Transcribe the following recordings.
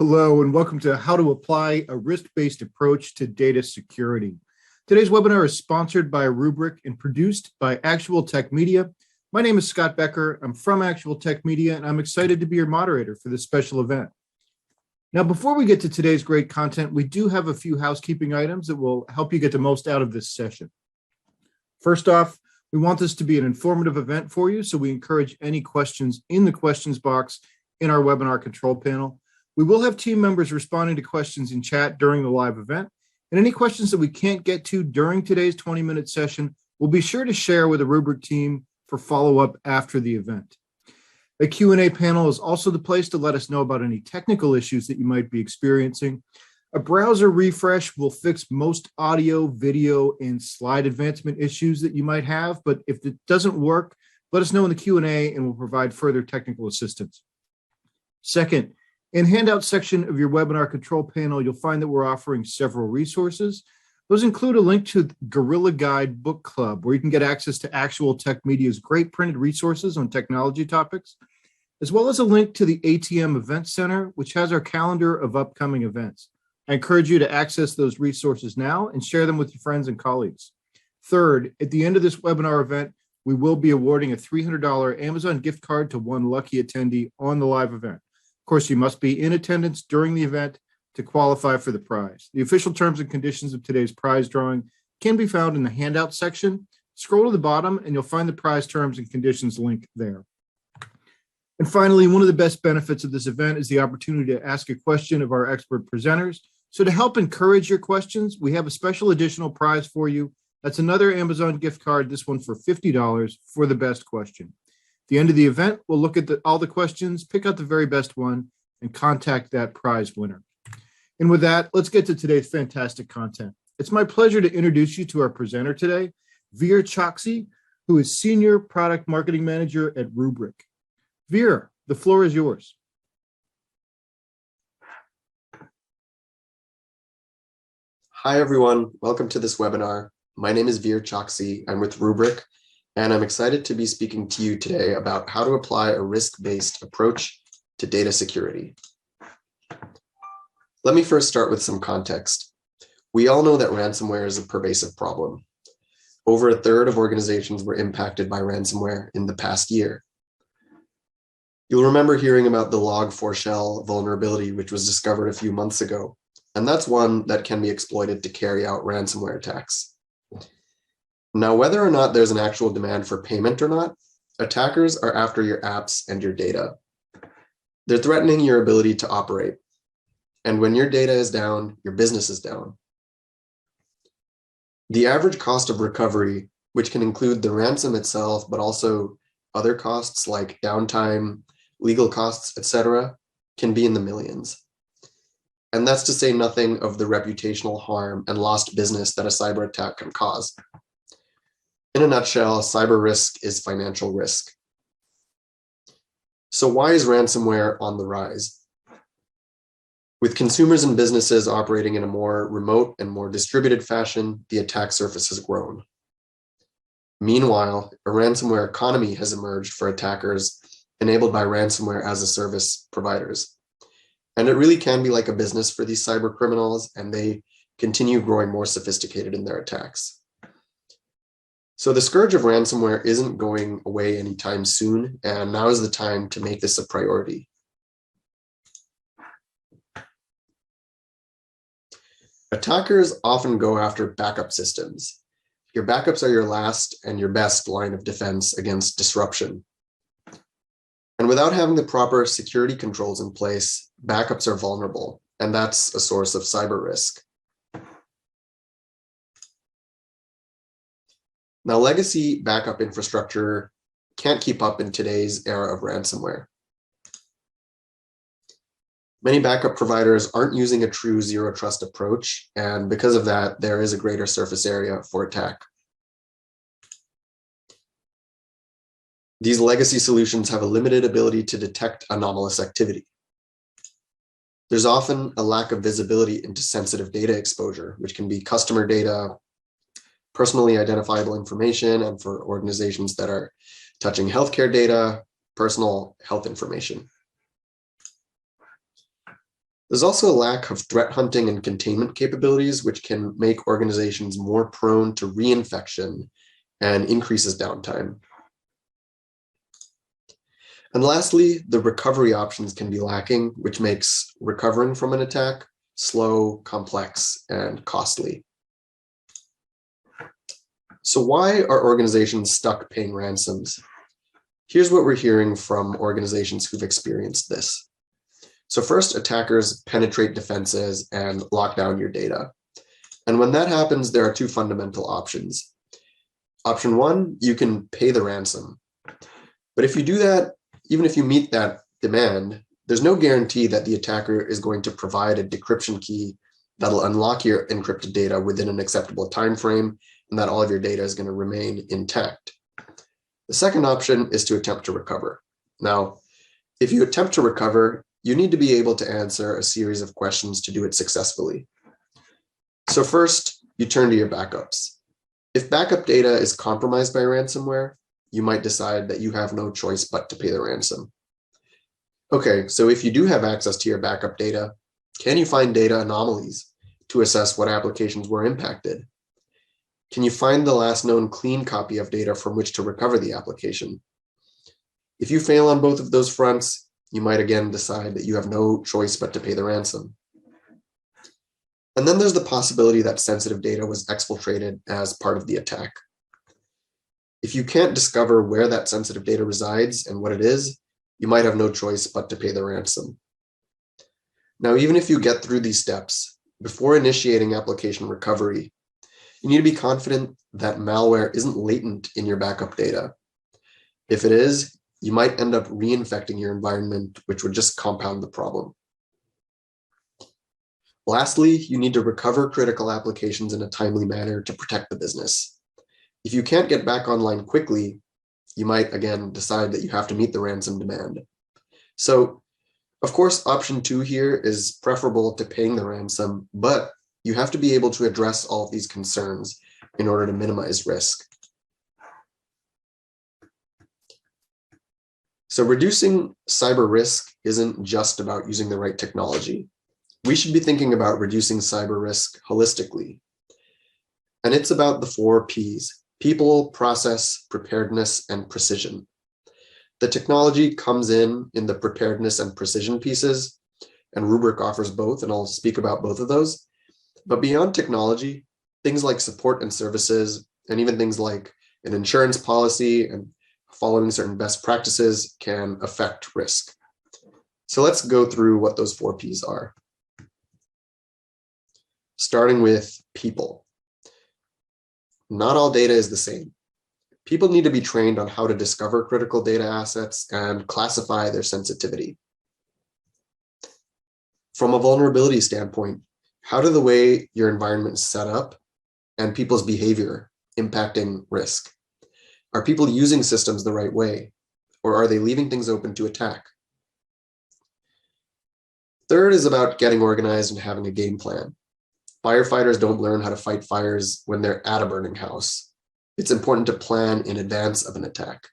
Hello, and welcome to How to Apply a Risk-Based Approach to Data Security. Today's webinar is sponsored by Rubric and produced by Actual Tech Media. My name is Scott Becker. I'm from Actual Tech Media, and I'm excited to be your moderator for this special event. Now, before we get to today's great content, we do have a few housekeeping items that will help you get the most out of this session. First off, we want this to be an informative event for you, so we encourage any questions in the questions box in our webinar control panel. We will have team members responding to questions in chat during the live event, and any questions that we can't get to during today's 20-minute session, we'll be sure to share with the Rubric team for follow-up after the event. The Q&A panel is also the place to let us know about any technical issues that you might be experiencing. A browser refresh will fix most audio, video, and slide advancement issues that you might have, but if it doesn't work, let us know in the Q&A and we'll provide further technical assistance. Second, in the handout section of your webinar control panel, you'll find that we're offering several resources. Those include a link to the Gorilla Guide Book Club, where you can get access to Actual Tech Media's great printed resources on technology topics, as well as a link to the ATM Event Center, which has our calendar of upcoming events. I encourage you to access those resources now and share them with your friends and colleagues. Third, at the end of this webinar event, we will be awarding a $300 Amazon gift card to one lucky attendee on the live event. Of course, you must be in attendance during the event to qualify for the prize. The official terms and conditions of today's prize drawing can be found in the handout section. Scroll to the bottom and you'll find the prize terms and conditions link there. And finally, one of the best benefits of this event is the opportunity to ask a question of our expert presenters. So to help encourage your questions, we have a special additional prize for you. That's another Amazon gift card, this one for $50 for the best question. At the end of the event, we'll look at all the questions, pick out the very best one, and contact that prize winner. And with that, let's get to today's fantastic content. It's my pleasure to introduce you to our presenter today, Veer Choksi, who is Senior Product Marketing Manager at Rubric. Veer, the floor is yours. Hi, everyone. Welcome to this webinar. My name is Veer Choksi. I'm with Rubric, and I'm excited to be speaking to you today about how to apply a risk-based approach to data security. Let me first start with some context. We all know that ransomware is a pervasive problem. Over a third of organizations were impacted by ransomware in the past year. You'll remember hearing about the Log4Shell vulnerability, which was discovered a few months ago, and that's one that can be exploited to carry out ransomware attacks. Now, whether or not there's an actual demand for payment or not, attackers are after your apps and your data. They're threatening your ability to operate. And when your data is down, your business is down. The average cost of recovery, which can include the ransom itself, but also other costs like downtime, legal costs, etc., can be in the millions. And that's to say nothing of the reputational harm and lost business that a cyber attack can cause. In a nutshell, cyber risk is financial risk. So why is ransomware on the rise? With consumers and businesses operating in a more remote and more distributed fashion, the attack surface has grown. Meanwhile, a ransomware economy has emerged for attackers enabled by ransomware as a service providers. And it really can be like a business for these cyber criminals, and they continue growing more sophisticated in their attacks. So the scourge of ransomware isn't going away anytime soon, and now is the time to make this a priority. Attackers often go after backup systems. Your backups are your last and your best line of defense against disruption. And without having the proper security controls in place, backups are vulnerable, and that's a source of cyber risk. Now, legacy backup infrastructure can't keep up in today's era of ransomware. Many backup providers aren't using a true zero trust approach, and because of that, there is a greater surface area for attack. These legacy solutions have a limited ability to detect anomalous activity. There's often a lack of visibility into sensitive data exposure, which can be customer data, personally identifiable information, and for organizations that are touching healthcare data, personal health information. There's also a lack of threat hunting and containment capabilities, which can make organizations more prone to reinfection and increases downtime. And lastly, the recovery options can be lacking, which makes recovering from an attack slow, complex, and costly. So why are organizations stuck paying ransoms? Here's what we're hearing from organizations who've experienced this. So first, attackers penetrate defenses and lock down your data. And when that happens, there are two fundamental options. Option one, you can pay the ransom. But if you do that, even if you meet that demand, there's no guarantee that the attacker is going to provide a decryption key that'll unlock your encrypted data within an acceptable time frame, and that all of your data is going to remain intact. The second option is to attempt to recover. Now, if you attempt to recover, you need to be able to answer a series of questions to do it successfully. So first, you turn to your backups. If backup data is compromised by ransomware, you might decide that you have no choice but to pay the ransom. Okay, so if you do have access to your backup data, can you find data anomalies to assess what applications were impacted? Can you find the last known clean copy of data from which to recover the application? If you fail on both of those fronts, you might again decide that you have no choice but to pay the ransom. And then there's the possibility that sensitive data was exfiltrated as part of the attack. If you can't discover where that sensitive data resides and what it is, you might have no choice but to pay the ransom. Now, even if you get through these steps, before initiating application recovery, you need to be confident that malware isn't latent in your backup data. If it is, you might end up reinfecting your environment, which would just compound the problem. Lastly, you need to recover critical applications in a timely manner to protect the business. If you can't get back online quickly, you might again decide that you have to meet the ransom demand. So, of course, option two here is preferable to paying the ransom, but you have to be able to address all of these concerns in order to minimize risk. So reducing cyber risk isn't just about using the right technology. We should be thinking about reducing cyber risk holistically. And it's about the 4 Ps: people, process, preparedness, and precision. The technology comes in the preparedness and precision pieces, and Rubric offers both, and I'll speak about both of those. But beyond technology, things like support and services, and even things like an insurance policy and following certain best practices can affect risk. So let's go through what those 4 Ps are. Starting with people. Not all data is the same. People need to be trained on how to discover critical data assets and classify their sensitivity. From a vulnerability standpoint, how do the way your environment is set up and people's behavior impacting risk? Are people using systems the right way, or are they leaving things open to attack? Third is about getting organized and having a game plan. Firefighters don't learn how to fight fires when they're at a burning house. It's important to plan in advance of an attack.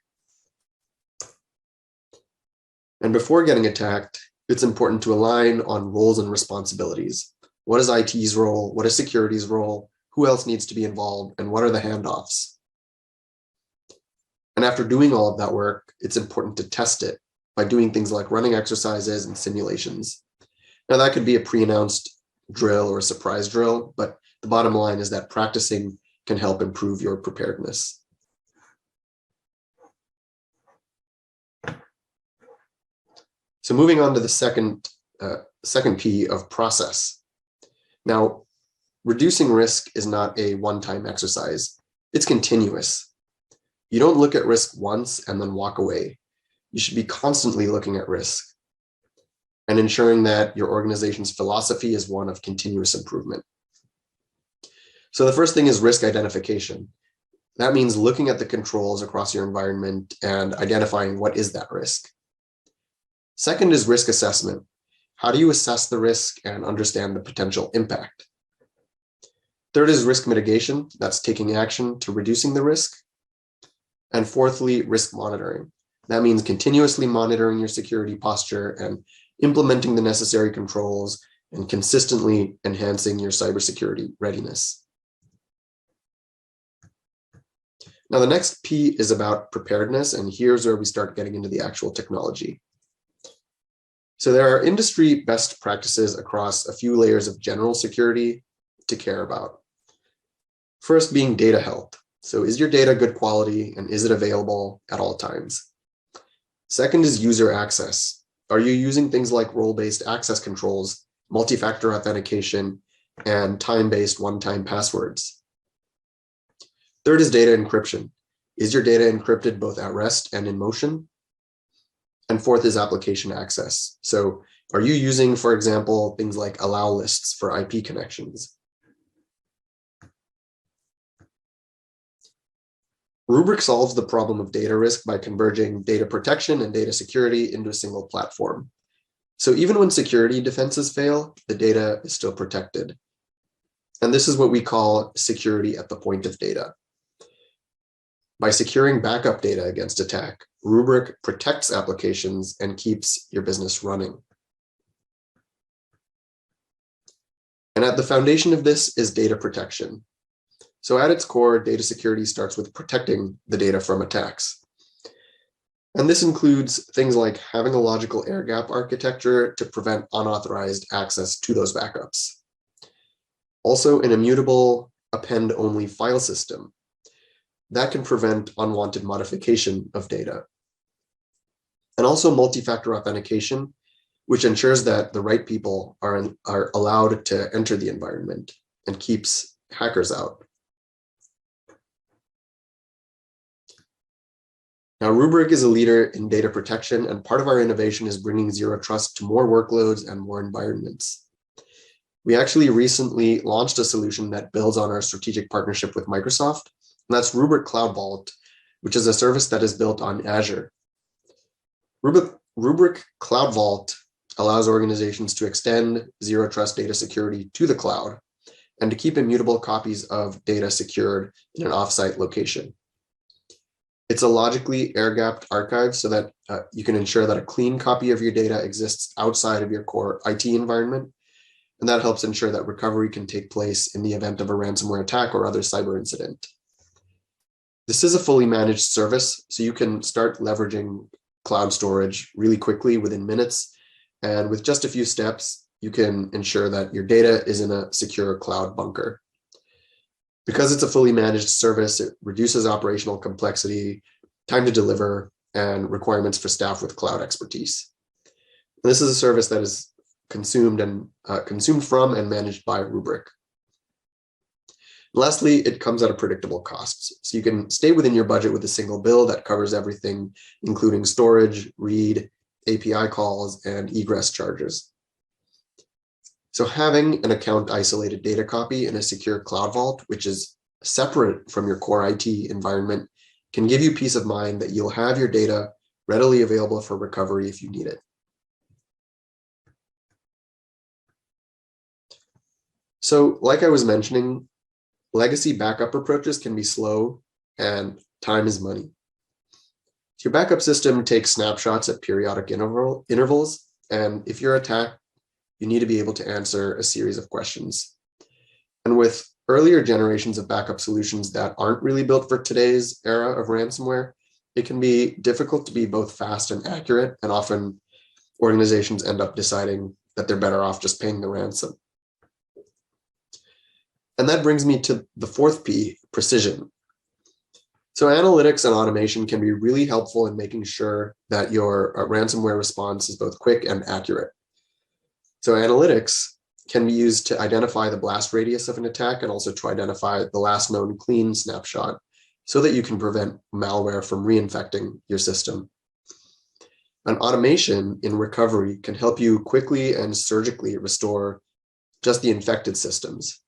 And before getting attacked, it's important to align on roles and responsibilities. What is IT's role? What is security's role? Who else needs to be involved? And what are the handoffs? And after doing all of that work, it's important to test it by doing things like running exercises and simulations. Now, that could be a pre-announced drill or a surprise drill, but the bottom line is that practicing can help improve your preparedness. So moving on to the second P of process. Now, reducing risk is not a one-time exercise. It's continuous. You don't look at risk once and then walk away. You should be constantly looking at risk and ensuring that your organization's philosophy is one of continuous improvement. So the first thing is risk identification. That means looking at the controls across your environment and identifying what is that risk. Second is risk assessment. How do you assess the risk and understand the potential impact? Third is risk mitigation. That's taking action to reducing the risk. And fourthly, risk monitoring. That means continuously monitoring your security posture and implementing the necessary controls and consistently enhancing your cybersecurity readiness. Now, the next P is about preparedness, and here's where we start getting into the actual technology. So there are industry best practices across a few layers of general security to care about. First being data health. So is your data good quality and is it available at all times? Second is user access. Are you using things like role-based access controls, multi-factor authentication, and time-based one-time passwords? Third is data encryption. Is your data encrypted both at rest and in motion? And fourth is application access. So are you using, for example, things like allow lists for IP connections? Rubric solves the problem of data risk by converging data protection and data security into a single platform. So even when security defenses fail, the data is still protected. And this is what we call security at the point of data. By securing backup data against attack, Rubric protects applications and keeps your business running. And at the foundation of this is data protection. So at its core, data security starts with protecting the data from attacks. And this includes things like having a logical air gap architecture to prevent unauthorized access to those backups. Also, an immutable append-only file system that can prevent unwanted modification of data. And also multi-factor authentication, which ensures that the right people are allowed to enter the environment and keeps hackers out. Now, Rubric is a leader in data protection, and part of our innovation is bringing zero trust to more workloads and more environments. We actually recently launched a solution that builds on our strategic partnership with Microsoft, and that's Rubric Cloud Vault, which is a service that is built on Azure. Rubric Cloud Vault allows organizations to extend zero trust data security to the cloud and to keep immutable copies of data secured in an offsite location. It's a logically air-gapped archive so that you can ensure that a clean copy of your data exists outside of your core IT environment. And that helps ensure that recovery can take place in the event of a ransomware attack or other cyber incident. This is a fully managed service, so you can start leveraging cloud storage really quickly within minutes. And with just a few steps, you can ensure that your data is in a secure cloud bunker. Because it's a fully managed service, it reduces operational complexity, time to deliver, and requirements for staff with cloud expertise. And this is a service that is consumed from and managed by Rubric. Lastly, it comes at a predictable cost. So you can stay within your budget with a single bill that covers everything, including storage, read, API calls, and egress charges. So having an account isolated data copy in a secure cloud vault, which is separate from your core IT environment, can give you peace of mind that you'll have your data readily available for recovery if you need it. So like I was mentioning, legacy backup approaches can be slow and time is money. Your backup system takes snapshots at periodic intervals, and if you're attacked, you need to be able to answer a series of questions. And with earlier generations of backup solutions that aren't really built for today's era of ransomware, it can be difficult to be both fast and accurate, and often organizations end up deciding that they're better off just paying the ransom. And that brings me to the fourth P, precision. So analytics and automation can be really helpful in making sure that your ransomware response is both quick and accurate. So analytics can be used to identify the blast radius of an attack and also to identify the last known clean snapshot so that you can prevent malware from reinfecting your system. And automation in recovery can help you quickly and surgically restore just the infected systems.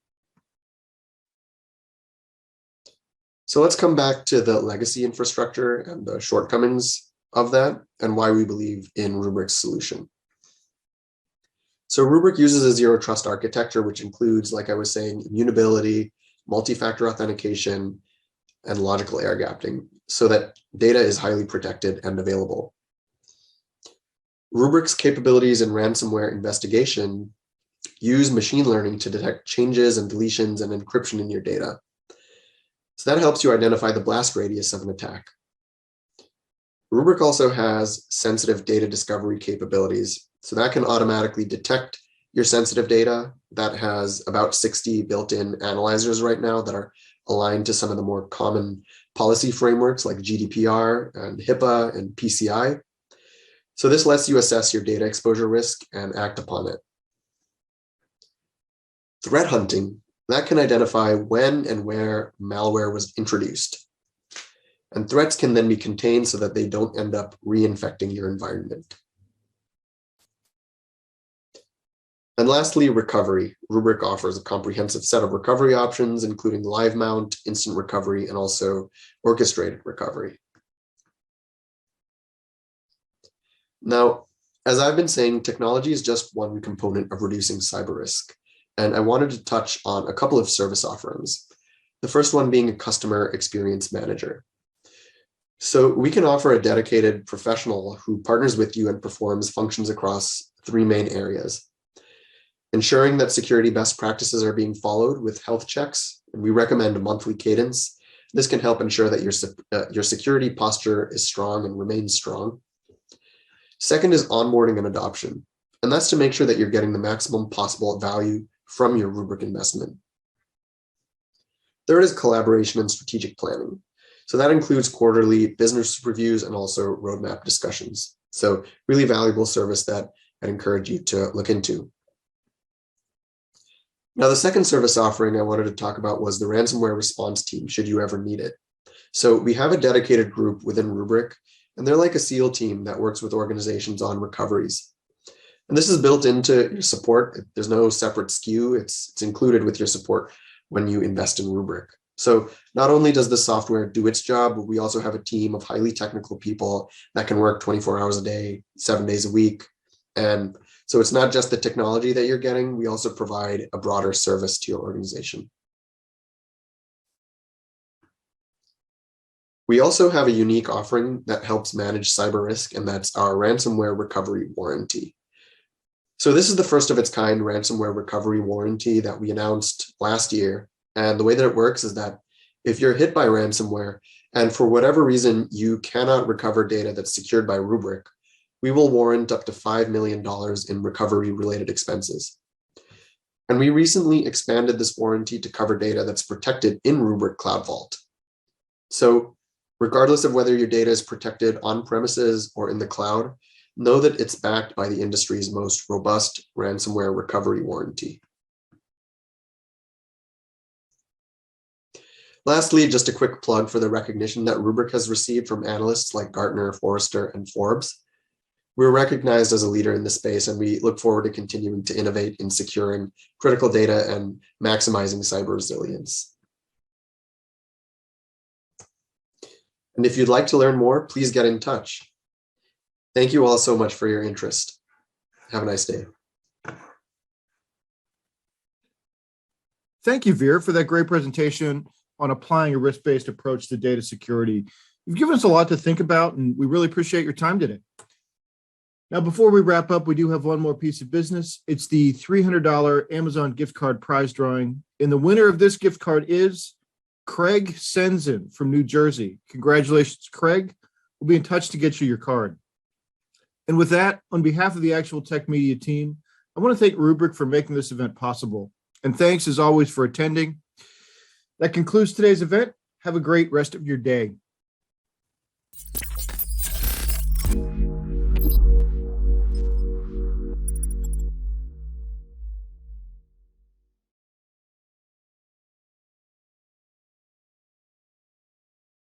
So let's come back to the legacy infrastructure and the shortcomings of that and why we believe in Rubric's solution. So Rubric uses a zero trust architecture, which includes, like I was saying, immutability, multi-factor authentication, and logical air gapping so that data is highly protected and available. Rubric's capabilities in ransomware investigation use machine learning to detect changes and deletions and encryption in your data. So that helps you identify the blast radius of an attack. Rubric also has sensitive data discovery capabilities. So that can automatically detect your sensitive data. That has about 60 built-in analyzers right now that are aligned to some of the more common policy frameworks like GDPR and HIPAA and PCI. So this lets you assess your data exposure risk and act upon it. Threat hunting, that can identify when and where malware was introduced. And threats can then be contained so that they don't end up reinfecting your environment. And lastly, recovery. Rubric offers a comprehensive set of recovery options, including live mount, instant recovery, and also orchestrated recovery. Now, as I've been saying, technology is just one component of reducing cyber risk. And I wanted to touch on a couple of service offerings. The first one being a customer experience manager. So we can offer a dedicated professional who partners with you and performs functions across three main areas. Ensuring that security best practices are being followed with health checks, and we recommend a monthly cadence. This can help ensure that your security posture is strong and remains strong. Second is onboarding and adoption, and that's to make sure that you're getting the maximum possible value from your Rubric investment. Third is collaboration and strategic planning. So that includes quarterly business reviews and also roadmap discussions. So really valuable service that I'd encourage you to look into. Now, the second service offering I wanted to talk about was the ransomware response team, should you ever need it. So we have a dedicated group within Rubric, and they're like a SEAL team that works with organizations on recoveries. And this is built into your support. There's no separate SKU. It's included with your support when you invest in Rubric. So not only does the software do its job, but we also have a team of highly technical people that can work 24 hours a day, 7 days a week. And so it's not just the technology that you're getting, we also provide a broader service to your organization. We also have a unique offering that helps manage cyber risk, and that's our ransomware recovery warranty. So this is the first of its kind ransomware recovery warranty that we announced last year. And the way that it works is that if you're hit by ransomware and for whatever reason you cannot recover data that's secured by Rubric, we will warrant up to $5 million in recovery-related expenses. And we recently expanded this warranty to cover data that's protected in Rubric Cloud Vault. So regardless of whether your data is protected on premises or in the cloud, know that it's backed by the industry's most robust ransomware recovery warranty. Lastly, just a quick plug for the recognition that Rubric has received from analysts like Gartner, Forrester, and Forbes. We're recognized as a leader in this space, and we look forward to continuing to innovate in securing critical data and maximizing cyber resilience. And if you'd like to learn more, please get in touch. Thank you all so much for your interest. Have a nice day. Thank you, Veer, for that great presentation on applying a risk-based approach to data security. You've given us a lot to think about, and we really appreciate your time today. Now, before we wrap up, we do have one more piece of business. It's the $300 Amazon gift card prize drawing. And the winner of this gift card is Craig Senzen from New Jersey. Congratulations, Craig. We'll be in touch to get you your card. And with that, on behalf of the Actual Tech Media team, I want to thank Rubric for making this event possible. And thanks, as always, for attending. That concludes today's event. Have a great rest of your day.